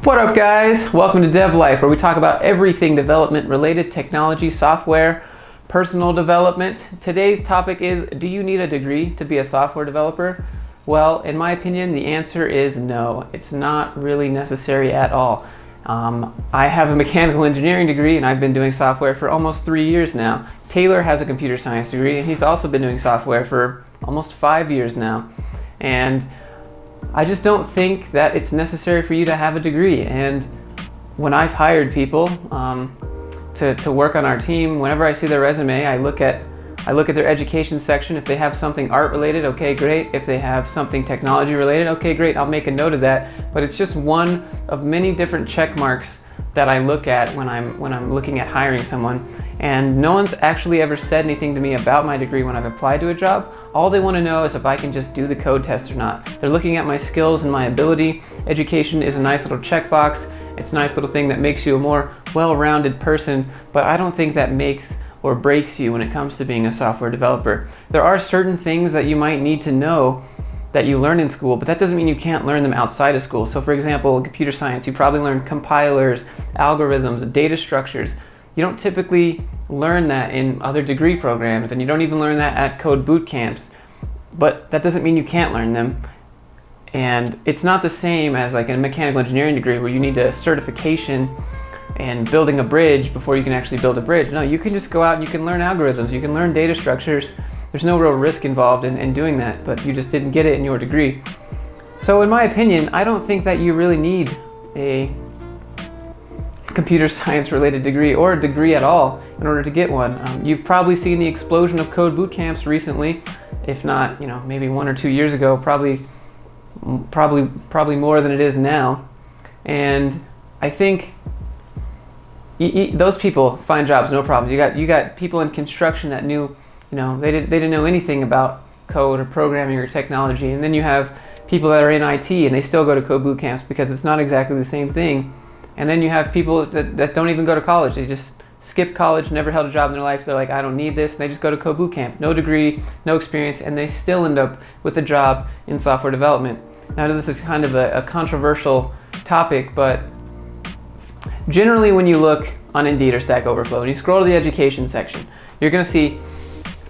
What up guys? Welcome to DevLife, where we talk about everything development related, technology, software, personal development. Today's topic is, do you need a degree to be a software developer? Well, in my opinion, the answer is no. It's not really necessary at all. I have a mechanical engineering degree and I've been doing software for almost 3 years now. Taylor has a computer science degree and he's also been doing software for almost 5 years now. And I just don't think that it's necessary for you to have a degree. And when I've hired people to work on our team, whenever I see their resume, I look at their education section. If they have something art related, okay, great. If they have something technology related, okay, great. I'll make a note of that. But it's just one of many different check marks that I look at when I'm looking at hiring someone. And no one's actually ever said anything to me about my degree when I've applied to a job. All they want to know is if I can just do the code test or not. They're looking at my skills and my ability. Education is a nice little checkbox. It's a nice little thing that makes you a more well-rounded person, but I don't think that makes or breaks you when it comes to being a software developer. There are certain things that you might need to know that you learn in school, but that doesn't mean you can't learn them outside of school. So for example, in computer science, you probably learn compilers, algorithms, data structures. You don't typically learn that in other degree programs, and you don't even learn that at code boot camps. But that doesn't mean you can't learn them. And it's not the same as like a mechanical engineering degree where you need a certification and building a bridge before you can actually build a bridge. No, you can just go out and you can learn algorithms, you can learn data structures. There's no real risk involved in doing that, but you just didn't get it in your degree. So in my opinion, I don't think that you really need a computer science related degree or a degree at all in order to get one. You've probably seen the explosion of code boot camps recently, if not, maybe 1 or 2 years ago, probably more than it is now. And I think those people find jobs no problems. You got people in construction that knew, they didn't know anything about code or programming or technology, and then you have people that are in IT and they still go to code boot camps because it's not exactly the same thing. And then you have people that don't even go to college. They just skip college, never held a job in their life. They're like, I don't need this. And they just go to code boot camp, no degree, no experience, and they still end up with a job in software development. Now, I know this is kind of a controversial topic, but generally when you look on Indeed or Stack Overflow and you scroll to the education section, you're going to see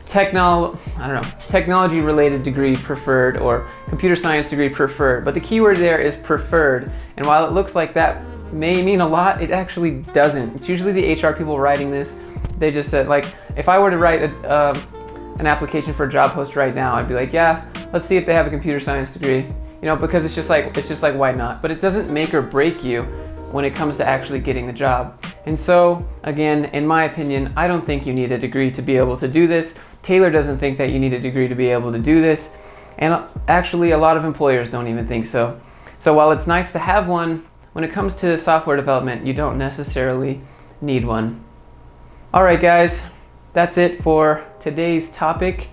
technology related degree preferred or computer science degree preferred. But the keyword there is preferred. And while it looks like that may mean a lot, it actually doesn't. It's usually the HR people writing this. They just said, like, if I were to write an application for a job post right now, I'd be like, yeah, let's see if they have a computer science degree, because it's just like why not? But it doesn't make or break you when it comes to actually getting the job. And so again, in my opinion, I don't think you need a degree to be able to do this. Taylor doesn't think that you need a degree to be able to do this. And actually a lot of employers don't even think so. So while it's nice to have one, when it comes to software development, you don't necessarily need one. All right, guys, that's it for today's topic.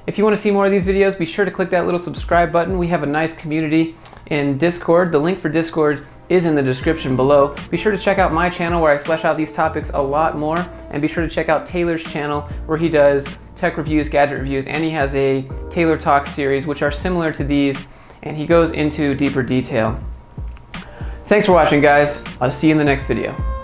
If you want to see more of these videos, be sure to click that little subscribe button. We have a nice community in Discord. The link for Discord is in the description below. Be sure to check out my channel where I flesh out these topics a lot more, and be sure to check out Taylor's channel where he does tech reviews, gadget reviews, and he has a Taylor Talk series which are similar to these, and he goes into deeper detail. Thanks for watching, guys. I'll see you in the next video.